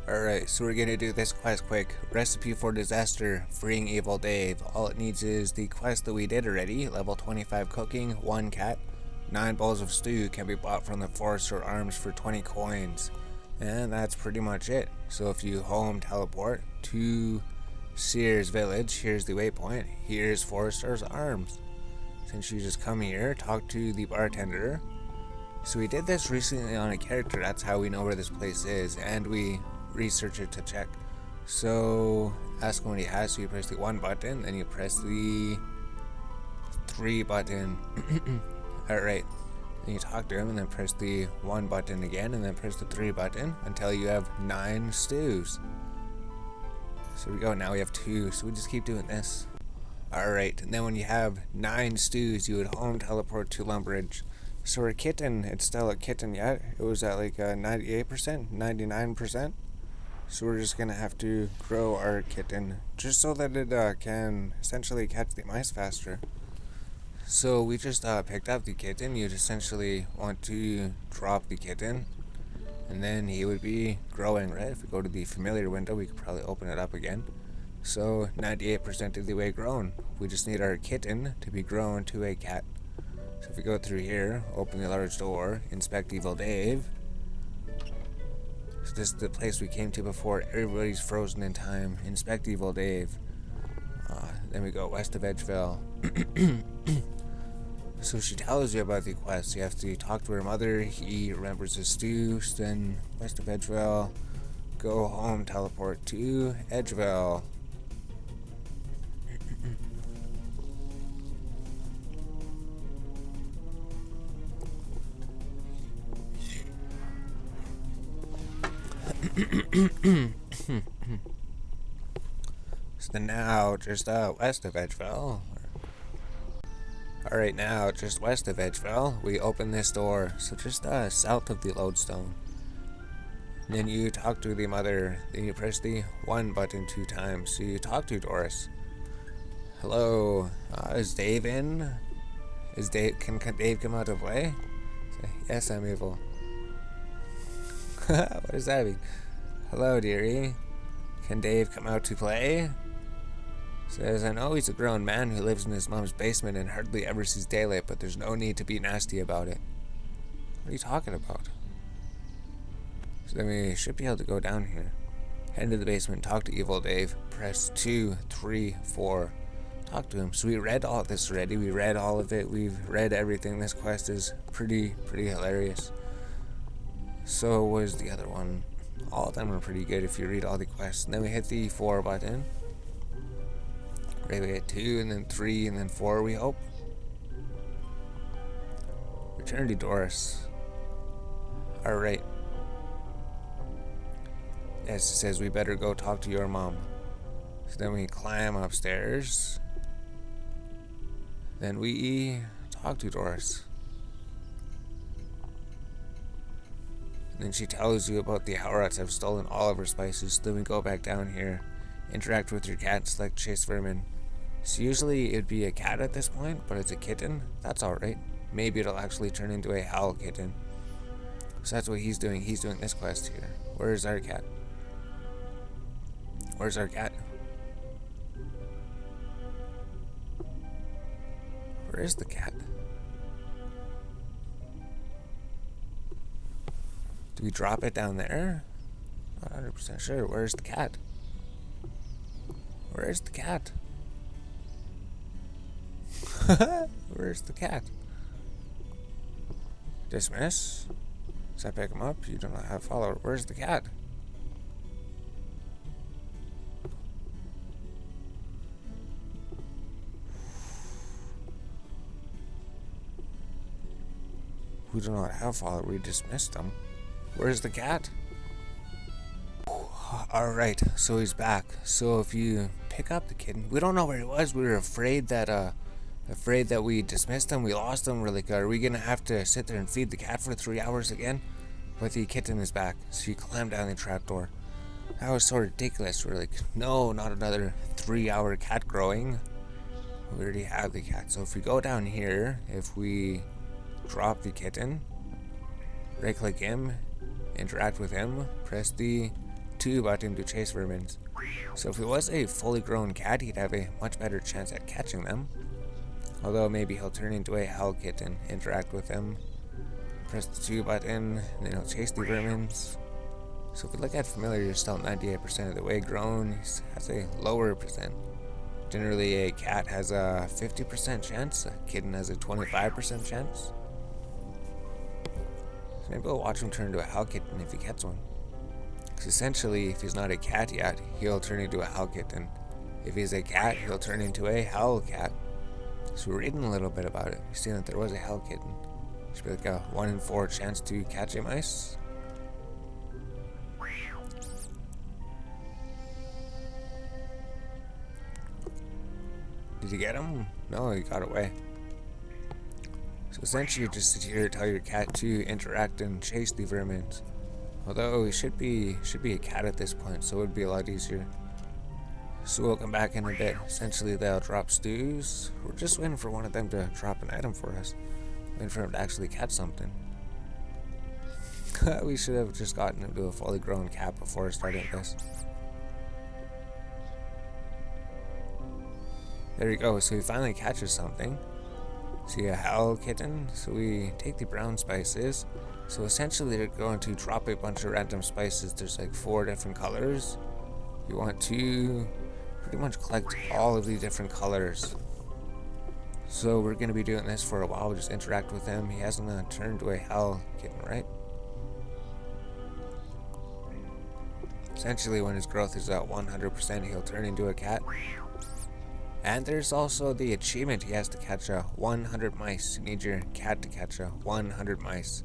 Alright, so we're gonna do this quest quick. Recipe for disaster, freeing evil Dave. All it needs is the quest that we did already, level 25 cooking, 1 cat, 9 bowls of stew can be bought from the Forester Arms for 20 coins. And that's pretty much it. So if you home teleport to Sears Village, here's the waypoint, here's Forester's Arms. Since you just come here, talk to the bartender. So we did this recently on a character, that's how we know where this place is, and we research it to check. So ask him what he has, so you press the 1 button, then you press the 3 button. Alright, then you talk to him and then press the 1 button again and then press the 3 button until you have 9 stews. So we go, now we have 2, so we just keep doing this. Alright, and then when you have 9 stews, you would home teleport to Lumbridge. So our kitten, it's still a kitten yet. It was at like 98%, 99%. So we're just gonna have to grow our kitten just so that it can essentially catch the mice faster. So we just picked up the kitten. You'd essentially want to drop the kitten and then he would be growing, right? If we go to the familiar window, we could probably open it up again. So 98% of the way grown. We just need our kitten to be grown to a cat. So if we go through here, open the large door, inspect Evil Dave. So this is the place we came to before. Everybody's frozen in time. Inspect Evil Dave. Then we go west of Edgeville. So she tells you about the quest. You have to talk to her mother. He remembers his stew. Then west of Edgeville. Go home, teleport to Edgeville. So then now, just west of Edgeville. Alright, now, just west of Edgeville, we open this door. So just south of the lodestone. And then you talk to the mother. Then you press the 1 button 2 times. So you talk to Doris. Hello, is Dave in? Can Dave come out to play? Say, yes, I'm able. What does that mean? Hello, dearie. Can Dave come out to play? Says, I know he's a grown man who lives in his mom's basement and hardly ever sees daylight, but there's no need to be nasty about it. What are you talking about? So then we should be able to go down here. Head into the basement, talk to Evil Dave. Press 2, 3, 4. Talk to him. So we read all this already. We read all of it. We've read everything. This quest is pretty hilarious. So was the other one. All of them are pretty good if you read all the quests. And then we hit the 4 button. Right, we hit 2 and then 3 and then 4, we hope. Return to Doris. Alright. Yes, it says we better go talk to your mom. So then we climb upstairs. Then we talk to Doris. And then she tells you about the Howrats have stolen all of her spices. Then we go back down here, interact with your cat, select chase vermin. So usually it'd be a cat at this point, but it's a kitten. That's alright. Maybe it'll actually turn into a howl kitten. So that's what he's doing. He's doing this quest here. Where's our cat? Where's our cat? Where is the cat? Do we drop it down there? Not 100% sure. Where's the cat? Where's the cat? Where's the cat? Dismiss. Does that pick him up? You do not have follower. Where's the cat? We do not have follower. We dismissed him. Where's the cat? Alright, so he's back. So if you pick up the kitten, we don't know where he was. We were afraid that we dismissed him. We lost him. We're like, are we gonna have to sit there and feed the cat for 3 hours again? But the kitten is back. So you climb down the trapdoor. That was so ridiculous. We're like, no, not another 3-hour cat growing. We already have the cat. So if we go down here, if we drop the kitten, right click him, interact with him, press the 2 button to chase vermins. So if he was a fully grown cat, he'd have a much better chance at catching them. Although maybe he'll turn into a hell kitten, interact with them, press the 2 button, and then he'll chase the vermins. So if we look at familiar, you're still 98% of the way grown. He has a lower percent. Generally, a cat has a 50% chance, a kitten has a 25% chance. So maybe we'll watch him turn into a hell kitten if he gets one. Because essentially, if he's not a cat yet, he'll turn into a hell kitten. If he's a cat, he'll turn into a hell cat. So we're reading a little bit about it. We've seen that there was a hell kitten. Should be like a 1 in 4 chance to catch a mice. Did you get him? No, he got away. So essentially you just sit here, tell your cat to interact and chase the vermins. Although he should be a cat at this point, so it would be a lot easier. So we'll come back in a bit. Essentially they'll drop stews. We're just waiting for one of them to drop an item for us. Waiting for him to actually catch something. We should have just gotten him to a fully grown cat before starting this. There we go, so he finally catches something. See a hell kitten? So we take the brown spices. So essentially they're going to drop a bunch of random spices. There's like 4 different colors. You want to pretty much collect all of the different colors. So we're going to be doing this for a while. We'll just interact with him. He hasn't turned to a hell kitten, right? Essentially when his growth is at 100%, he'll turn into a cat. And there's also the achievement. He has to catch 100 mice. You need your cat to catch 100 mice.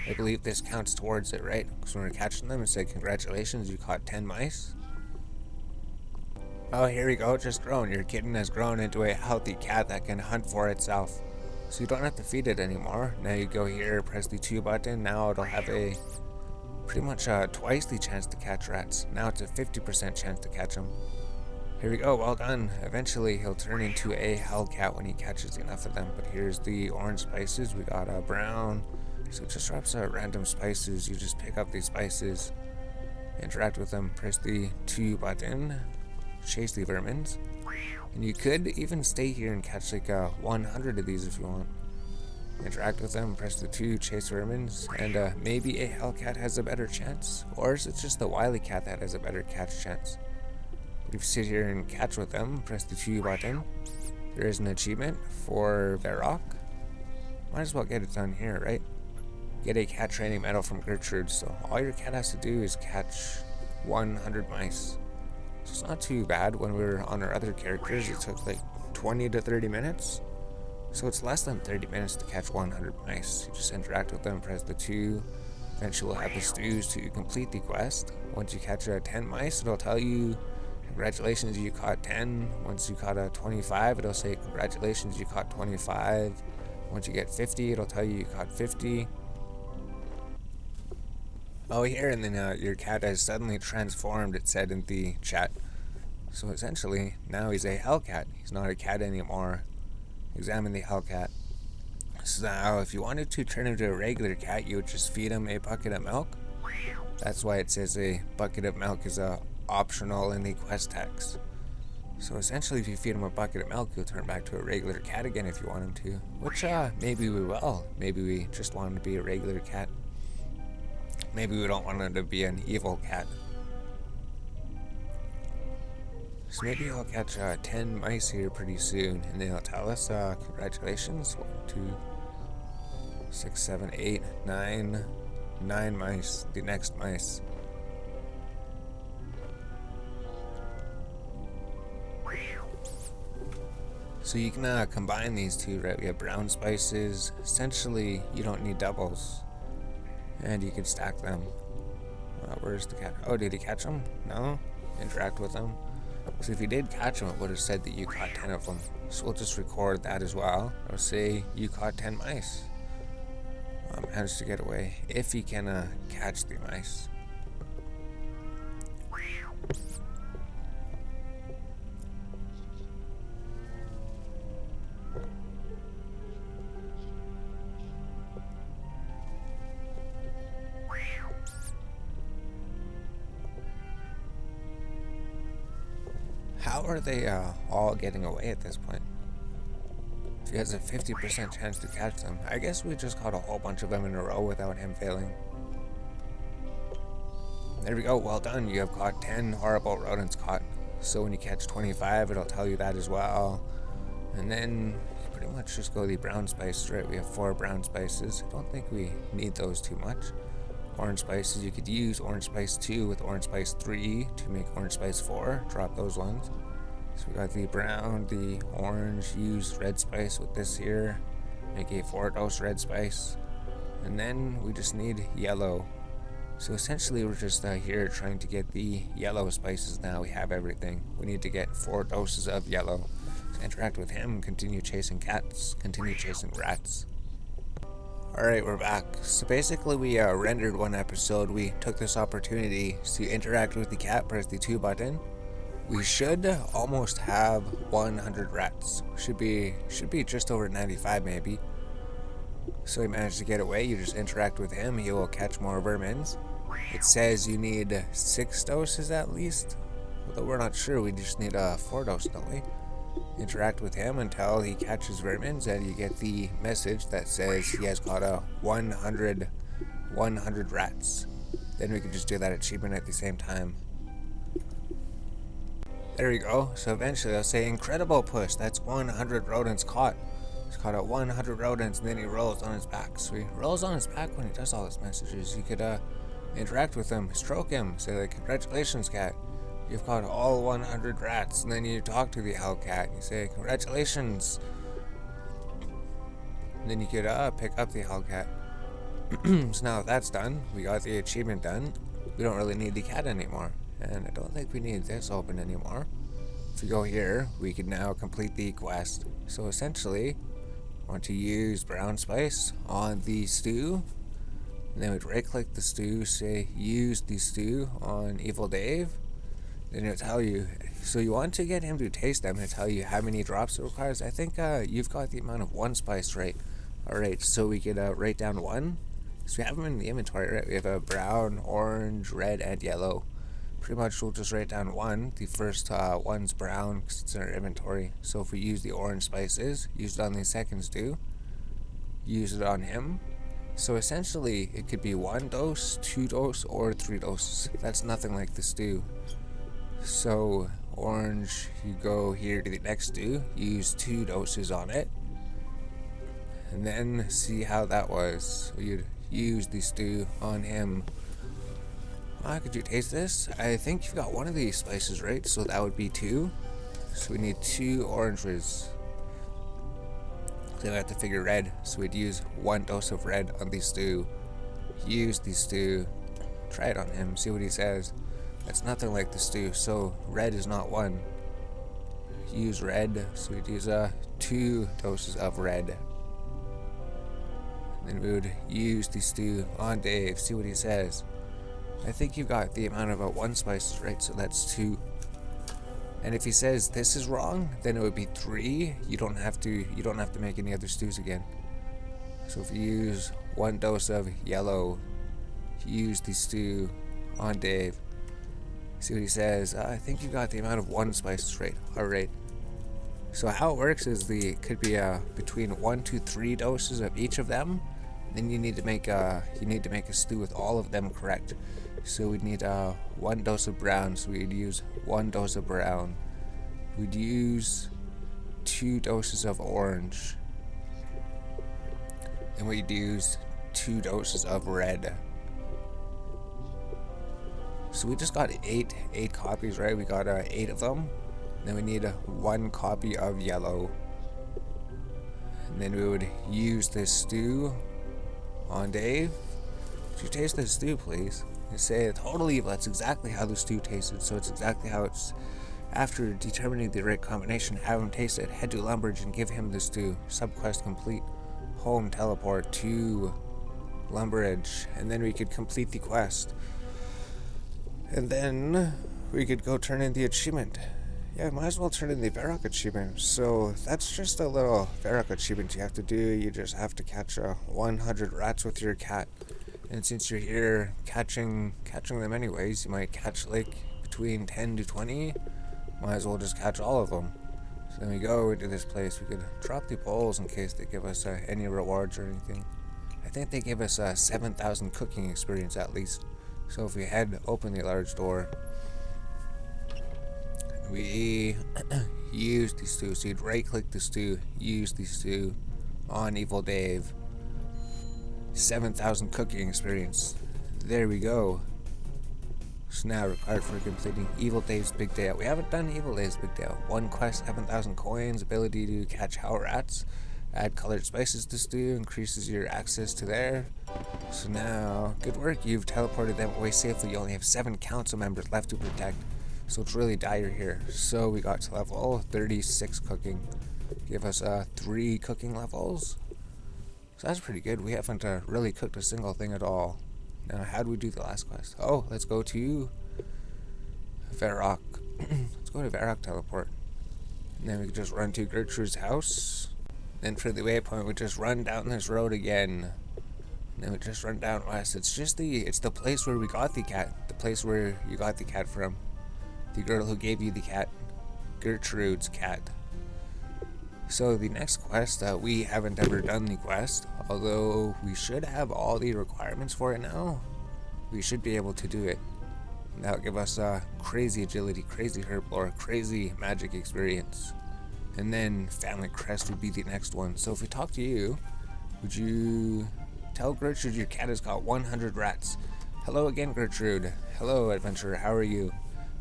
I believe this counts towards it, right? Because when we're catching them, it's like, congratulations, you caught 10 mice. Oh, here we go, just grown. Your kitten has grown into a healthy cat that can hunt for itself. So you don't have to feed it anymore. Now you go here, press the 2 button. Now it'll have a pretty much twice the chance to catch rats. Now it's a 50% chance to catch them. Here we go, well done. Eventually he'll turn into a hell cat when he catches enough of them. But here's the orange spices. We got brown. So it just drops random spices. You just pick up these spices, interact with them, press the 2 button, chase the vermins. And you could even stay here and catch like 100 of these if you want. Interact with them, press the 2, chase vermins, and maybe a hell cat has a better chance. Or is it just the wily cat that has a better catch chance? If you sit here and catch with them, press the 2 button. There is an achievement for Varrock. Might as well get it done here, right? Get a cat training medal from Gertrude. So all your cat has to do is catch 100 mice. So it's not too bad. When we were on our other characters, it took like 20 to 30 minutes. So it's less than 30 minutes to catch 100 mice. You just interact with them, press the 2. Eventually we'll have the stews to complete the quest. Once you catch 10 mice, it'll tell you, congratulations, you caught 10. Once you caught 25, it'll say, congratulations, you caught 25. Once you get 50, it'll tell you caught 50. Oh, here, and then your cat has suddenly transformed, it said in the chat. So essentially, now he's a hell cat. He's not a cat anymore. Examine the hell cat. So now, if you wanted to turn him into a regular cat, you would just feed him a bucket of milk. That's why it says a bucket of milk is optional in the quest text. So essentially, if you feed him a bucket of milk, he'll turn back to a regular cat again if you want him to. Which, maybe we will. Maybe we just want him to be a regular cat. Maybe we don't want him to be an evil cat. So maybe I'll catch 10 mice here pretty soon, and then he'll tell us, congratulations. 1, 2, 6, 7, 8, 9 mice. The next mice. So you can combine these two, right? We have brown spices. Essentially, you don't need doubles. And you can stack them. Where's the cat? Oh, did he catch them? No? Interact with them. So if you did catch them, it would have said that you caught 10 of them. So we'll just record that as well. It'll say you caught 10 mice. Managed to get away. If he can catch the mice. how are they all getting away at this point? If he has a 50% chance to catch them, I guess we just caught a whole bunch of them in a row without him failing. There we go, well done. You have caught 10 horrible rodents caught. So when you catch 25, it'll tell you that as well. And then you pretty much just go the brown spices, right? We have 4 brown spices. I don't think we need those too much. Orange spices, you could use orange spice 2 with orange spice 3 to make orange spice 4. Drop those ones. So we got the brown, the orange, use red spice with this here. Make a 4-dose red spice. And then we just need yellow. So essentially we're just here trying to get the yellow spices now. We have everything. We need to get 4 doses of yellow. So interact with him, continue chasing cats, continue chasing rats. Alright, we're back. So basically we rendered one episode. We took this opportunity to interact with the cat, press the 2 button. We should almost have 100 rats. Should be just over 95 maybe. So he managed to get away. You just interact with him, he will catch more vermins. It says you need 6 doses at least, although we're not sure. We just need a 4 dose, don't we? Interact with him until he catches vermins, and you get the message that says he has caught 100 rats. Then we can just do that achievement at the same time. There we go. So eventually they'll say, incredible push, that's 100 rodents caught. He's caught 100 rodents, and then he rolls on his back. So he rolls on his back when he does all his messages. You could interact with him, stroke him, say like, congratulations cat, you've caught all 100 rats. And then you talk to the hellcat, you say, congratulations. And then you could pick up the hellcat. So now that's done, we got the achievement done. We don't really need the cat anymore. And I don't think we need this open anymore. If we go here, we can now complete the quest. So essentially, I want to use brown spice on the stew. And then we'd right click the stew, say use the stew on Evil Dave. Then it'll tell you, so you want to get him to taste them, it'll tell you how many drops it requires. I think you've got the amount of 1 spice right. Alright, so we could write down 1. So we have them in the inventory, right? We have a brown, orange, red, and yellow. Pretty much we'll just write down 1. The first one's brown because it's in our inventory. So if we use the orange spices, use it on the second stew, use it on him. So essentially it could be 1 dose, 2 dose, or 3 doses. That's nothing like the stew. So orange, you go here to the next stew, use 2 doses on it, and then see how that was. So you'd use the stew on him. Could you taste this? I think you've got 1 of these spices, right? So that would be 2. So we need 2 oranges. Then we have to figure red. So we'd use 1 dose of red on the stew. Use the stew. Try it on him. See what he says. That's nothing like the stew. So red is not 1. Use red. So we'd use 2 doses of red. Then we would use the stew on Dave. See what he says. I think you've got the amount of 1 spices, right? So that's 2. And if he says this is wrong, then it would be 3. You don't have to make any other stews again. So if you use 1 dose of yellow, use the stew on Dave. See what he says. I think you got the amount of 1 spices, right? Alright. So how it works is could be between 1 to 3 doses of each of them. Then you need to make a stew with all of them correct. So we'd need 1 dose of brown. So we'd use 1 dose of brown. We'd use 2 doses of orange. And we'd use 2 doses of red. So we just got 8 copies, right? We got 8 of them. Then we need 1 copy of yellow. And then we would use this stew on Dave. Could you taste this stew, please? You say totally evil. That's exactly how the stew tasted. So it's exactly how it's. After determining the right combination, have him taste it. Head to Lumbridge and give him the stew. Subquest complete. Home teleport to Lumbridge, and then we could complete the quest. And then we could go turn in the achievement. Yeah, might as well turn in the Varrock achievement. So that's just a little Varrock achievement you have to do. You just have to catch 100 rats with your cat. And since you're here catching them anyways, you might catch like between 10 to 20. Might as well just catch all of them. So then we go into this place. We could drop the bowls in case they give us any rewards or anything. I think they give us 7,000 cooking experience at least. So if we head open the large door, we use the stew. So you'd right click the stew, use the stew on Evil Dave. 7,000 cooking experience. There we go. So now required for completing Evil Dave's Big Day Out. We haven't done Evil Dave's Big Day Out. One quest, 7,000 coins, ability to catch howl rats, add colored spices to stew, increases your access to there. So now, good work, you've teleported them away safely. You only have 7 council members left to protect. So it's really dire here. So we got to level 36 cooking. Give us 3 cooking levels. So that's pretty good. We haven't really cooked a single thing at all. Now, how do we do the last quest? Oh, let's go to Varrock. Let's go to Varrock teleport. And then we can just run to Gertrude's house. Then for the waypoint, we just run down this road again. And then we just run down west. It's the place where we got the cat. The place where you got the cat from. The girl who gave you the cat. Gertrude's cat. So the next quest, we haven't ever done the quest, although we should have all the requirements for it now. We should be able to do it. And that'll give us crazy agility, crazy herb lore, crazy magic experience. And then Family Crest would be the next one. So if we talk to you, would you tell Gertrude your cat has got 100 rats? Hello again, Gertrude. Hello, adventurer, how are you?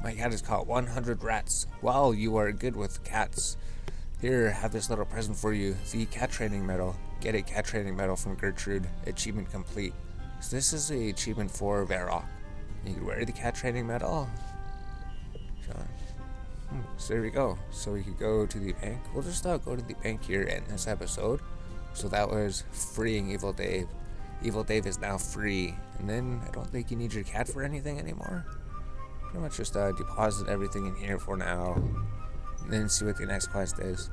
My cat has caught 100 rats. Wow, you are good with cats. Here, have this little present for you, the cat training medal. Get a cat training medal from Gertrude. Achievement complete. So this is the achievement for Varrock. You can wear the cat training medal. So there we go. So we could go to the bank. We'll just go to the bank here in this episode. So that was freeing Evil Dave. Evil Dave is now free. And then I don't think you need your cat for anything anymore. Pretty much just deposit everything in here for now. And then see what the next quest is.